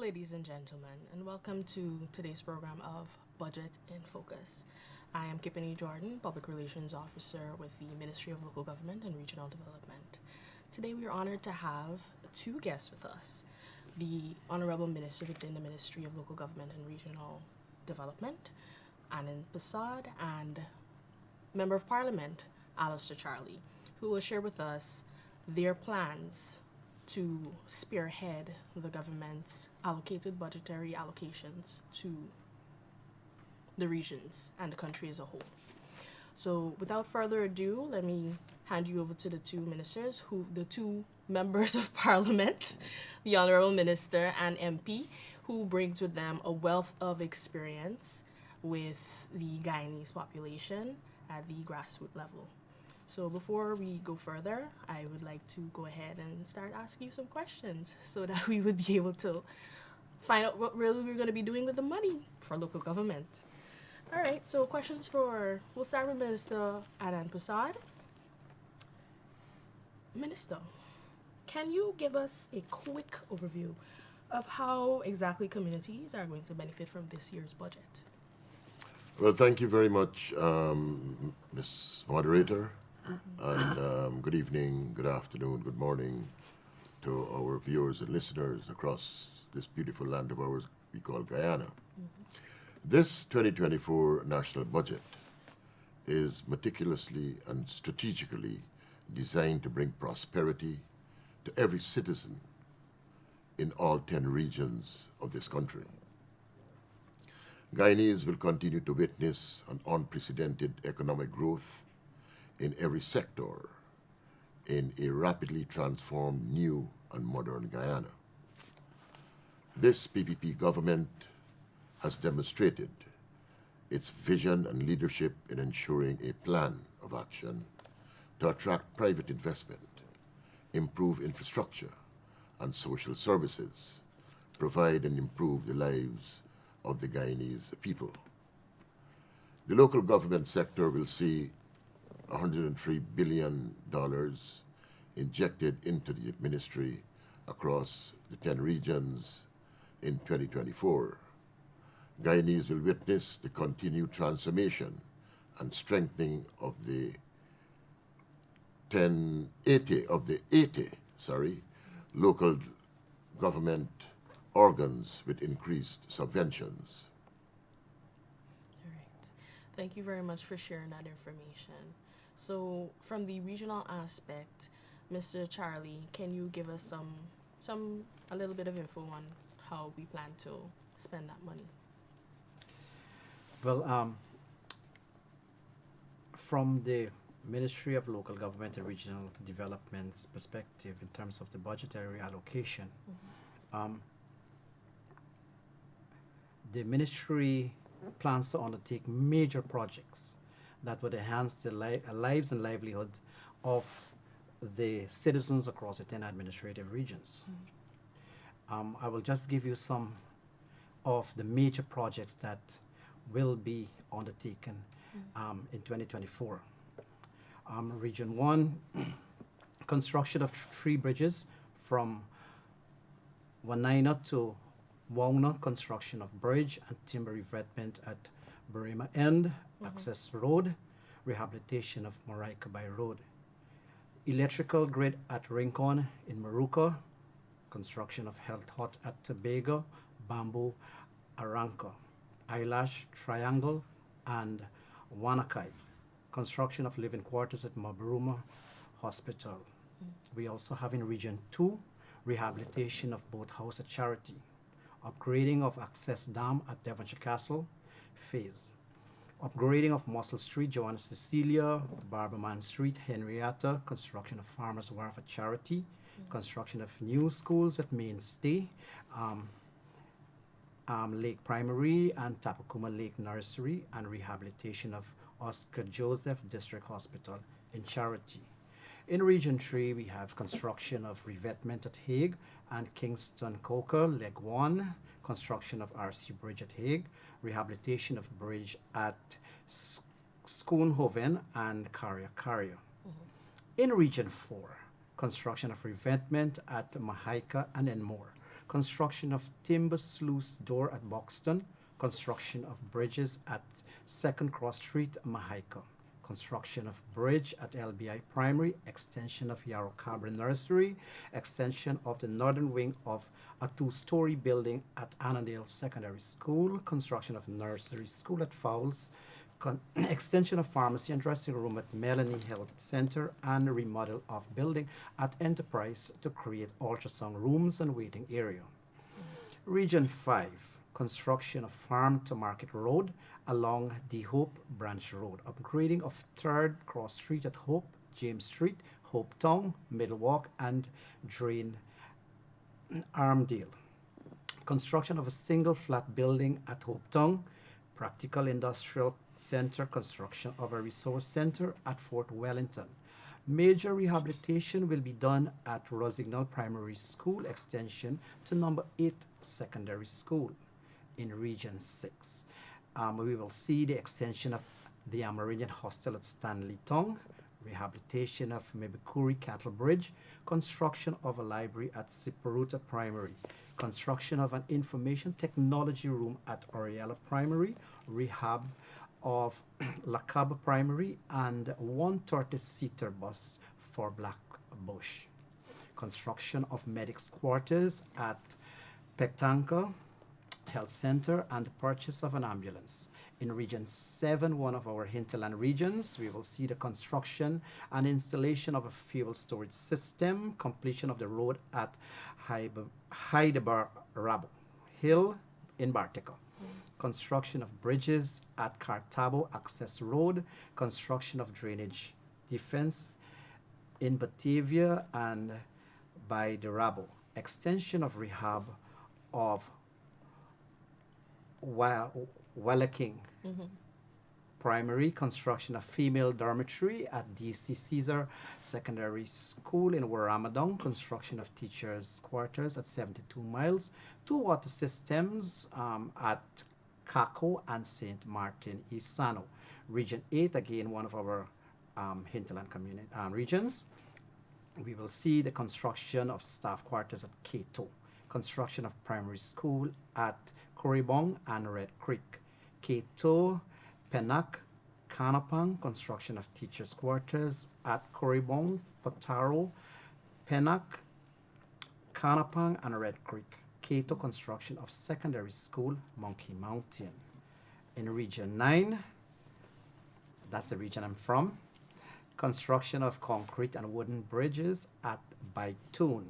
ladies and gentlemen, and welcome to today's program of Budget in Focus. I am Kippany Jordan, Public Relations Officer with the Ministry of Local Government and Regional Development. Today we are honored to have two guests with us, the Honorable Minister within the Ministry of Local Government and Regional Development, Anand Prasad, and Member of Parliament, Alistair Charlie, who will share with us their plans to spearhead the government's allocated budgetary allocations to the regions and the country as a whole. So without further ado, let me hand you over to the two ministers, the two members of parliament, the Honorable Minister and MP, who brings with them a wealth of experience with the Guyanese population at the grassroots level. So before we go further, I would like to go ahead and start asking you some questions so that we would be able to find out what really we're going to be doing with the money for local government. All right, so we'll start with Minister Anand Prasad. Minister, can you give us a quick overview of how exactly communities are going to benefit from this year's budget? Well, thank you very much, Ms. Moderator. And good evening, good afternoon, good morning to our viewers and listeners across this beautiful land of ours we call Guyana. This 2024 national budget is meticulously and strategically designed to bring prosperity to every citizen in all 10 regions of this country. Guyanese will continue to witness an unprecedented economic growth in every sector in a rapidly transformed new and modern Guyana. This PPP government has demonstrated its vision and leadership in ensuring a plan of action to attract private investment, improve infrastructure and social services, provide and improve the lives of the Guyanese people. The local government sector will see $103 billion injected into the ministry across the 10 regions in 2024. Guyanese will witness the continued transformation and strengthening of the 80 local government organs with increased subventions. All right. Thank you very much for sharing that information. So, from the regional aspect, Mr. Charlie, can you give us a little bit of info on how we plan to spend that money? Well, from the Ministry of Local Government and Regional Development's perspective in terms of the budgetary allocation, the ministry plans to undertake major projects that would enhance the lives and livelihood of the citizens across the 10 administrative regions. I will just give you some of the major projects that will be undertaken in 2024. Region 1, construction of 3 bridges from Wanaina to Wauna, construction of bridge and timber revetment at Burima End, Access Road, rehabilitation of Moraika Bay Road. Electrical grid at Rincon in Maruka, construction of Health Hut at Tobago, Bamboo, Aranca, Eyelash Triangle, and Wanakai. Construction of living quarters at Mabruma Hospital. We also have in Region 2, rehabilitation of Boathouse at Charity, upgrading of Access Dam at Devonshire Castle, phase. Upgrading of Muscle Street, Joanna Cecilia, Barberman Street, Henrietta, construction of Farmers Wharf at Charity, construction of new schools at Mainstay, Lake Primary and Tapakuma Lake Nursery, and rehabilitation of Oscar Joseph District Hospital in Charity. In Region 3, we have construction of revetment at Hague and Kingston Coker, Leg 1, construction of RC Bridge at Hague, rehabilitation of bridge at Schoonhoven and Carrier. In Region 4, construction of revetment at Mahaika and Enmore, construction of timber sluice door at Boxton, construction of bridges at Second Cross Street, Mahaica, construction of bridge at LBI Primary, extension of Yarrow Cabra Nursery, extension of the northern wing of a two-story building at Annandale Secondary School, construction of nursery school at Fowles, extension of pharmacy and dressing room at Melanie Health Center, and remodel of building at Enterprise to create ultrasound rooms and waiting area. Region 5, construction of Farm to Market Road along the Hope Branch Road, upgrading of 3rd Cross Street at Hope, James Street, Hope Town, Middle Walk, and Drain Armdale. Construction of a single flat building at Hope Town, practical industrial center, construction of a resource center at Fort Wellington. Major rehabilitation will be done at Rosignol Primary School extension to number 8 Secondary School in Region 6. We will see the extension of the Amerindian Hostel at Stanley Town, rehabilitation of Mebikuri Cattle Bridge, construction of a library at Siparuta Primary, construction of an information technology room at Oriella Primary, rehab of Lakaba Primary, and 130-seater bus for Black Bush. Construction of medics quarters at Pectanca Health Center, and the purchase of an ambulance. In Region 7, one of our hinterland regions, we will see the construction and installation of a fuel storage system, completion of the road at Hydebarabo Hill in Bartica, construction of bridges at Cartabo Access Road, construction of drainage defense in Batavia and by the Rabo, extension of rehab of Wallaking Primary, construction of female dormitory at DC Caesar Secondary School in Warramadong, construction of teachers' quarters at 72 miles, 2 water systems at Kako and St. Martin Isano. Region 8, again, one of our hinterland regions. We will see the construction of staff quarters at Kato, construction of primary school at Coribong and Red Creek, Kato, Penac, Canapang, construction of teachers' quarters at Coribong, Potaro, Penac, Canapang, and Red Creek. Kato, construction of secondary school, Monkey Mountain. In Region 9, that's the region I'm from, construction of concrete and wooden bridges at Baitoon.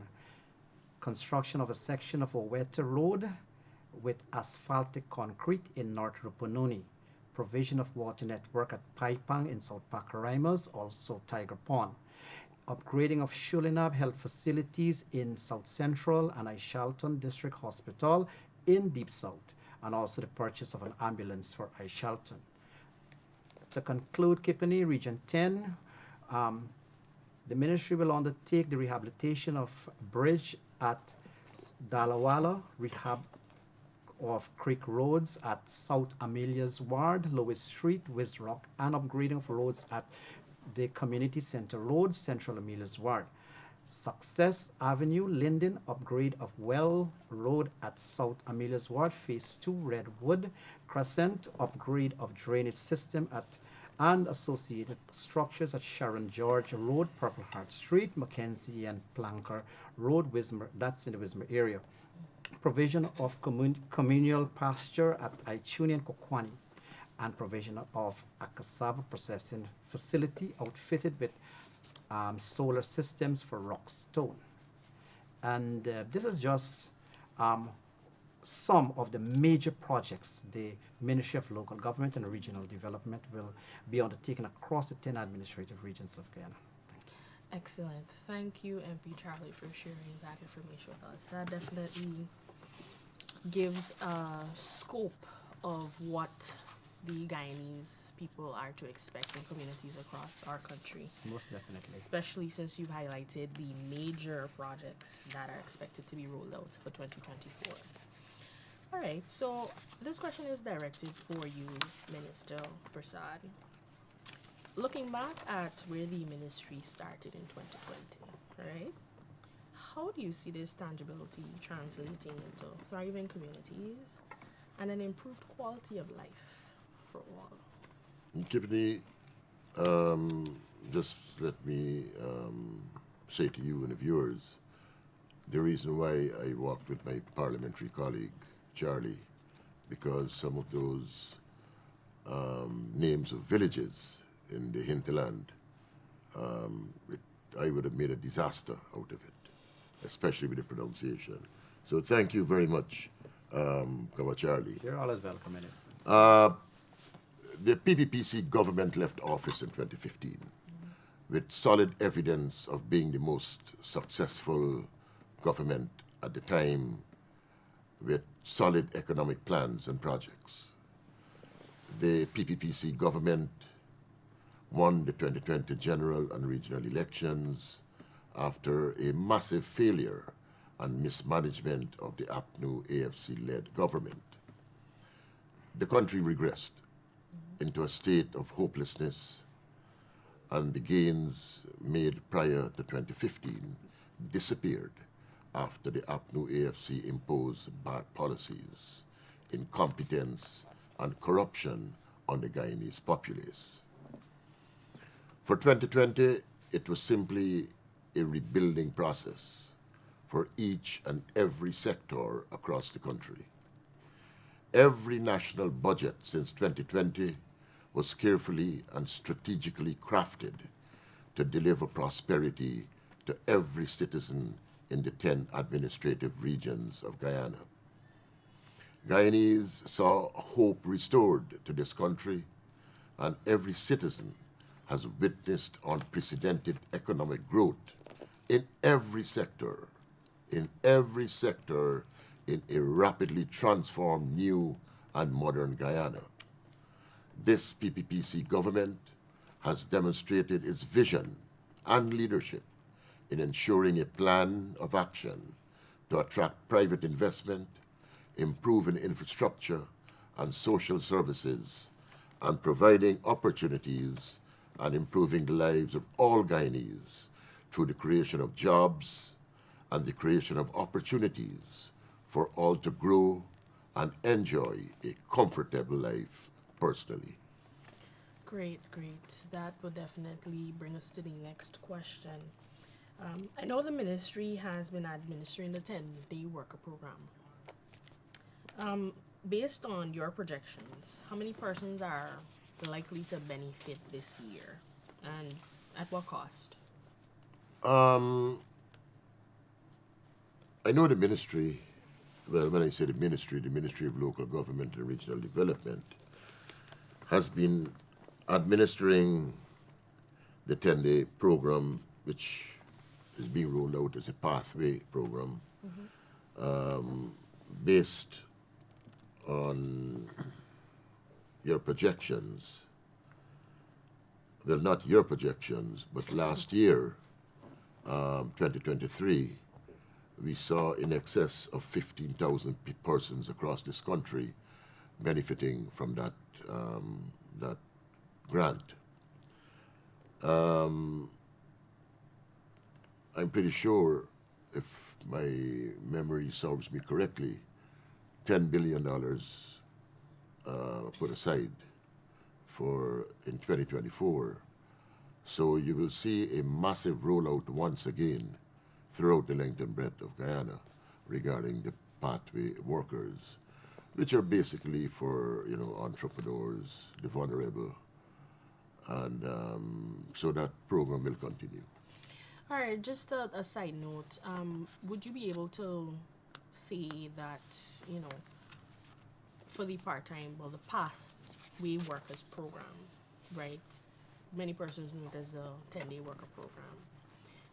Construction of a section of Oweta Road with asphaltic concrete in North Rupununi. Provision of water network at Paipang in South Pacaraimos, also Tiger Pond. Upgrading of Shulinab health facilities in South Central and Aishalton District Hospital in Deep South, and also the purchase of an ambulance for Aishalton. To conclude, Kipani, Region 10, the ministry will undertake the rehabilitation of bridge at Dalawala, rehab of creek roads at South Amelia's Ward, Lewis Street, West Rock, and upgrading of roads at the Community Center Road, Central Amelia's Ward. Success Avenue, Linden, upgrade of Well Road at South Amelia's Ward, Phase 2, Redwood Crescent, upgrade of drainage system at and associated structures at Sharon George Road, Purple Heart Street, Mackenzie and Planker Road, Wismer, that's in the Wismer area. Provision of communal pasture at Aichuni and Kokwani, and provision of a cassava processing facility outfitted with solar systems for Rockstone. And this is just some of the major projects the Ministry of Local Government and Regional Development will be undertaking across the 10 administrative regions of Guyana. Excellent. Thank you, MP Charlie, for sharing that information with us. That definitely gives a scope of what the Guyanese people are to expect in communities across our country. Most definitely. Especially since you've highlighted the major projects that are expected to be rolled out for 2024. All right, so this question is directed for you, Minister Prasad. Looking back at where the ministry started in 2020, right? how do you see this tangibility translating into thriving communities and an improved quality of life for all? Kipney, just let me say to you and the viewers, the reason why I worked with my parliamentary colleague, Charlie, because some of those names of villages in the hinterland, I would have made a disaster out of it, especially with the pronunciation. So thank you very much, Kama Charlie. You're always welcome, Minister. The PPPC government left office in 2015 with solid evidence of being the most successful government at the time, with solid economic plans and projects. The PPPC government won the 2020 general and regional elections after a massive failure and mismanagement of the APNU AFC-led government. The country regressed into a state of hopelessness, and the gains made prior to 2015 disappeared after the APNU AFC imposed bad policies, incompetence, and corruption on the Guyanese populace. For 2020, it was simply a rebuilding process for each and every sector across the country. Every national budget since 2020 was carefully and strategically crafted to deliver prosperity to every citizen in the 10 administrative regions of Guyana. Guyanese saw hope restored to this country, and every citizen has witnessed unprecedented economic growth in every sector, in a rapidly transformed new and modern Guyana. This PPPC government has demonstrated its vision and leadership in ensuring a plan of action to attract private investment, improving infrastructure and social services, and providing opportunities and improving the lives of all Guyanese through the creation of jobs and the creation of opportunities for all to grow and enjoy a comfortable life personally. Great, great. That would definitely bring us to the next question. I know the ministry has been administering the 10-day worker program. Based on your projections, how many persons are likely to benefit this year, and at what cost? I know the ministry, well, when I say the Ministry of Local Government and Regional Development, has been administering the 10-day program, which is being rolled out as a pathway program, based on your projections. Well, not your projections, but last year, 2023, we saw in excess of 15,000 persons across this country benefiting from that grant. I'm pretty sure, if my memory serves me correctly, $10 billion put aside for in 2024. So you will see a massive rollout once again throughout the length and breadth of Guyana regarding the pathway workers, which are basically for entrepreneurs, the vulnerable, and so that program will continue. All right, just a side note. Would you be able to say that, for the part-time, well, the pathway workers program, right? Many persons know it as the 10-day worker program.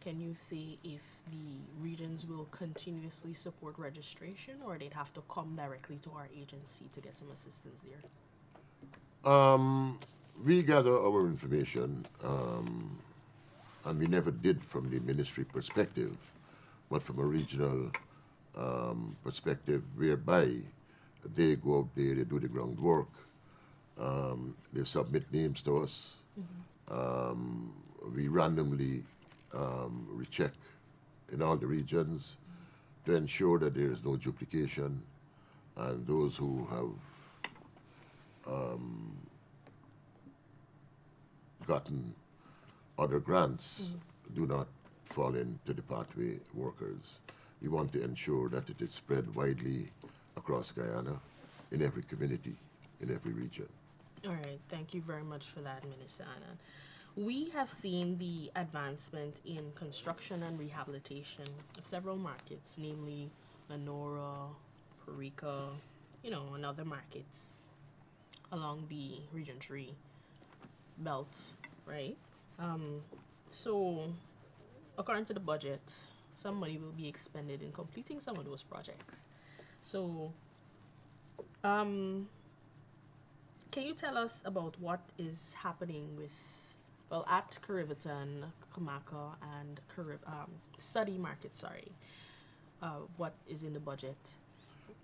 Can you say if the regions will continuously support registration, or they'd have to come directly to our agency to get some assistance there? We gather our information, and we never did from the ministry perspective, but from a regional perspective, whereby they go out there, they do the groundwork, they submit names to us, we randomly recheck in all the regions to ensure that there is no duplication and those who have gotten other grants do not fall into the pathway workers. We want to ensure that it is spread widely across Guyana, in every community, in every region. All right, thank you very much for that, Minister Annan. We have seen the advancement in construction and rehabilitation of several markets, namely Lenora, Parika, and other markets along the Region 3 belt, right? So, according to the budget, some money will be expended in completing some of those projects. So, can you tell us about what is happening at Karivaton, Kamaka, and Suddy Market, what is in the budget?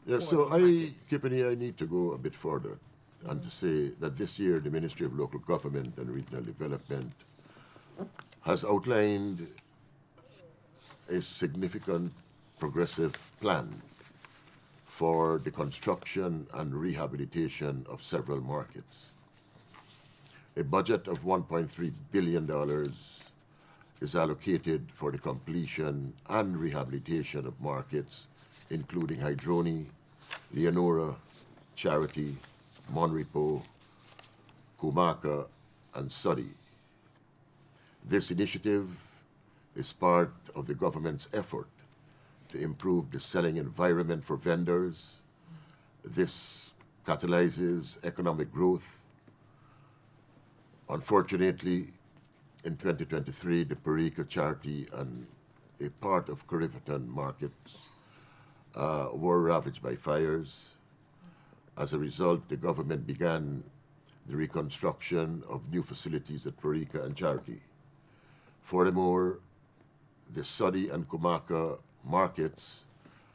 Yeah, for so those markets? I need to go a bit further and to say that this year the Ministry of Local Government and Regional Development has outlined a significant progressive plan for the construction and rehabilitation of several markets. A budget of $1.3 billion is allocated for the completion and rehabilitation of markets, including Hydroni, Leonora, Charity, Monrepo, Kumaka, and Suddy. This initiative is part of the government's effort to improve the selling environment for vendors. This catalyzes economic growth. Unfortunately, in 2023, the Parika, Charity, and a part of Karivaton markets were ravaged by fires. As a result, the government began the reconstruction of new facilities at Parika and Charity. Furthermore, the Suddy and Kumaka markets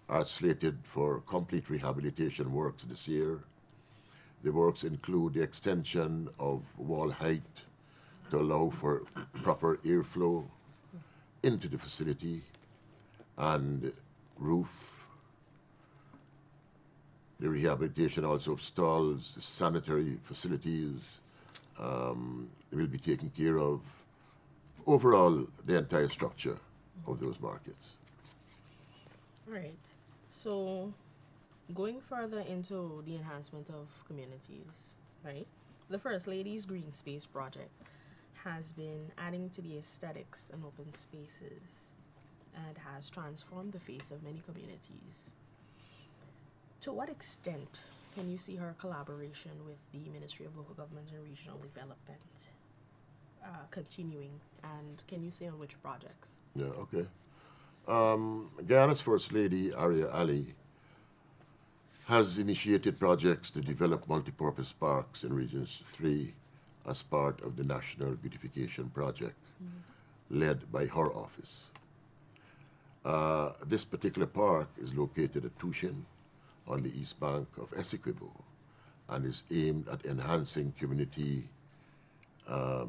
are slated for complete rehabilitation works this year. The works include the extension of wall height to allow for proper airflow into the facility and roof. The rehabilitation also of stalls, sanitary facilities will be taken care of. Overall, the entire structure of those markets. All right. So, going further into the enhancement of communities, right? The First Lady's Green Space Project has been adding to the aesthetics and open spaces and has transformed the face of many communities. To what extent can you see her collaboration with the Ministry of Local Government and Regional Development continuing, and can you say on which projects? Yeah, okay. Guyana's First Lady, Aria Ali, has initiated projects to develop multipurpose parks in Regions 3 as part of the National Beautification Project led by her office. This particular park is located at Tushin on the east bank of Essequibo and is aimed at enhancing community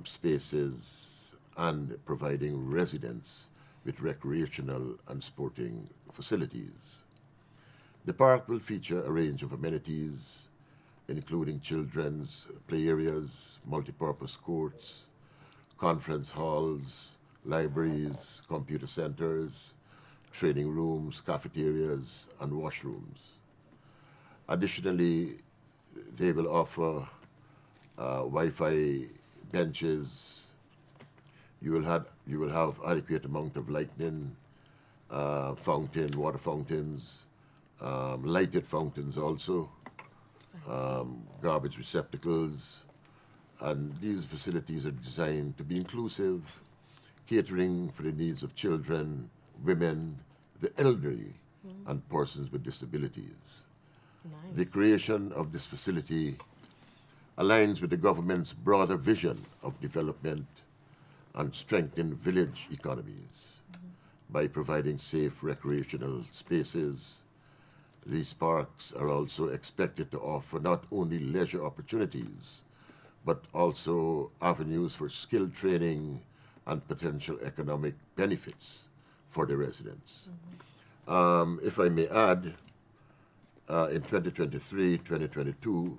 spaces and providing residents with recreational and sporting facilities. The park will feature a range of amenities, including children's play areas, multipurpose courts, conference halls, libraries, computer centers, training rooms, cafeterias, and washrooms. Additionally, they will offer Wi-Fi benches. You will have adequate amount of lighting, water fountains, lighted fountains also, garbage receptacles, and these facilities are designed to be inclusive, catering for the needs of children, women, the elderly, and persons with disabilities. Nice. The creation of this facility aligns with the government's broader vision of development and strengthen village economies by providing safe recreational spaces. These parks are also expected to offer not only leisure opportunities, but also avenues for skill training and potential economic benefits for the residents. If I may add, in 2023, 2022,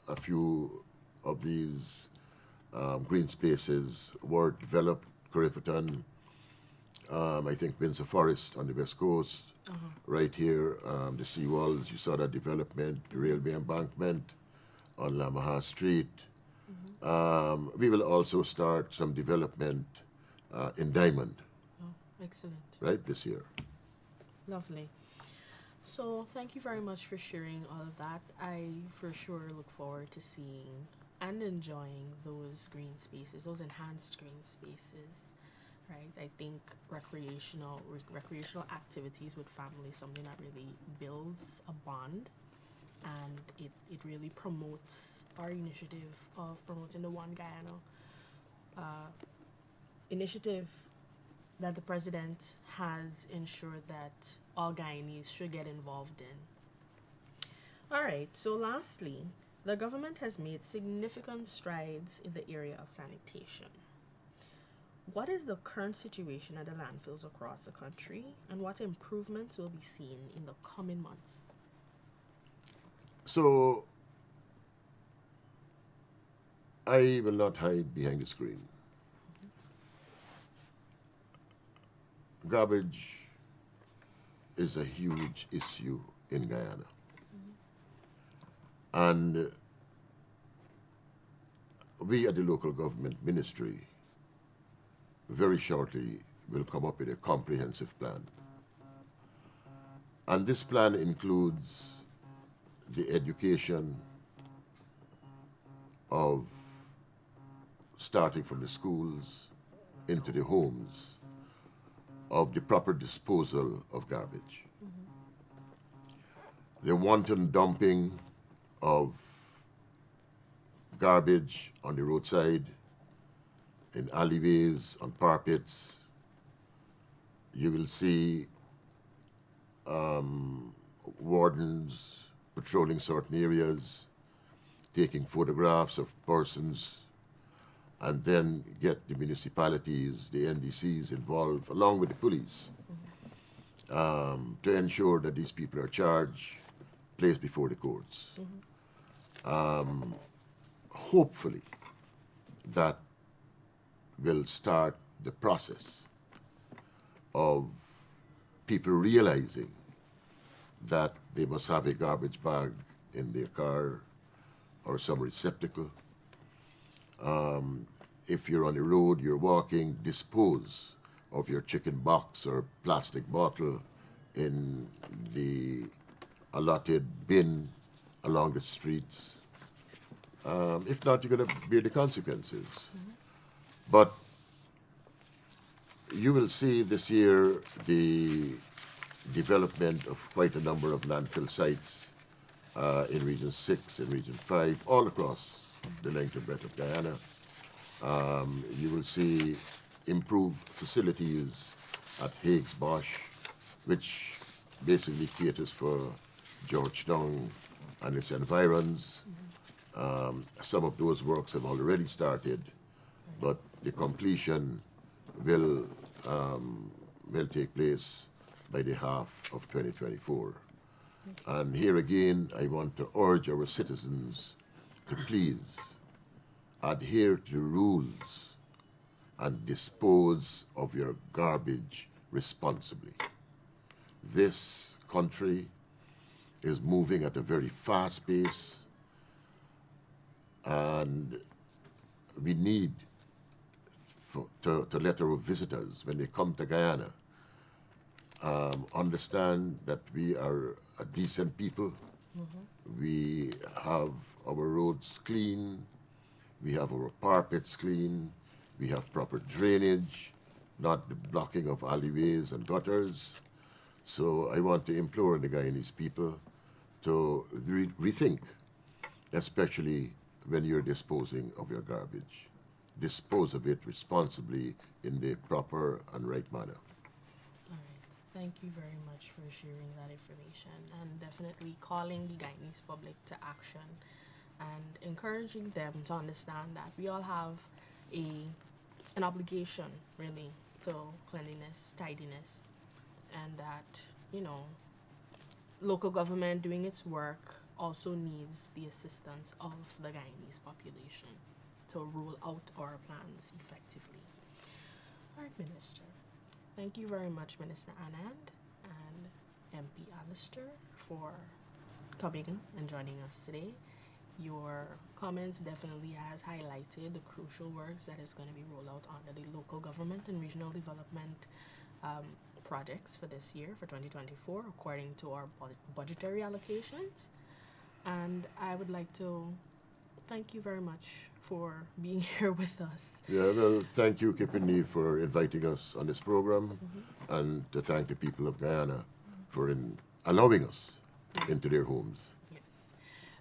a few of these green spaces were developed. Corriverton, I think Windsor Forest on the west coast, right here, the seawalls, you saw that development, the railway embankment on Lamaha Street. We will also start some development in Diamond, Oh, excellent. right, this year. Lovely. So, thank you very much for sharing all of that. I for sure look forward to seeing and enjoying those green spaces, those enhanced green spaces. Right? I think recreational activities with family is something that really builds a bond, and it really promotes our initiative of promoting the One Guyana initiative that the president has ensured that all Guyanese should get involved in. All right, so lastly, the government has made significant strides in the area of sanitation. What is the current situation at the landfills across the country, and what improvements will be seen in the coming months? So I will not hide behind the screen. Garbage is a huge issue in Guyana. And we at the local government ministry very shortly will come up with a comprehensive plan. And this plan includes the education of starting from the schools into the homes of the proper disposal of garbage. The wanton dumping of garbage on the roadside, in alleyways, on parapets. You will see wardens patrolling certain areas, taking photographs of persons, and then get the municipalities, the NDCs involved, along with the police, to ensure that these people are charged, placed before the courts. Hopefully, that will start the process of people realizing that they must have a garbage bag in their car or some receptacle. If you're on the road, you're walking, dispose of your chicken box or plastic bottle in the allotted bin along the streets. If not, you're going to bear the consequences. But you will see this year the development of quite a number of landfill sites in Region 6 and Region 5, all across the length and breadth of Guyana. You will see improved facilities at Higgs Bosch, which basically caters for Georgetown and its environs. Some of those works have already started, but the completion will take place by the half of 2024. And here again, I want to urge our citizens to please adhere to rules and dispose of your garbage responsibly. This country is moving at a very fast pace, and we need to let our visitors, when they come to Guyana, understand that we are a decent people. We have our roads clean, we have our parapets clean, we have proper drainage, not the blocking of alleyways and gutters. So I want to implore the Guyanese people to rethink, especially when you're disposing of your garbage. Dispose of it responsibly in the proper and right manner. All right. Thank you very much for sharing that information, and definitely calling the Guyanese public to action and encouraging them to understand that we all have an obligation, really, to cleanliness, tidiness, and that, you know, local government doing its work also needs the assistance of the Guyanese population to roll out our plans effectively. All right, Minister. Thank you very much, Minister Anand and MP Alistair, for coming and joining us today. Your comments definitely has highlighted the crucial works that is going to be rolled out under the local government and regional development projects for this year, for 2024, according to our budgetary allocations. And I would like to thank you very much for being here with us. Yeah, well, thank you, Kipini, for inviting us on this program, and to thank the people of Guyana for allowing us into their homes. Yes.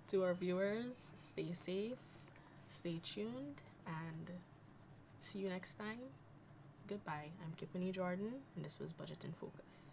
To our viewers, stay safe, stay tuned, and see you next time. Goodbye. I'm Kipini Jordan, and this was Budget in Focus.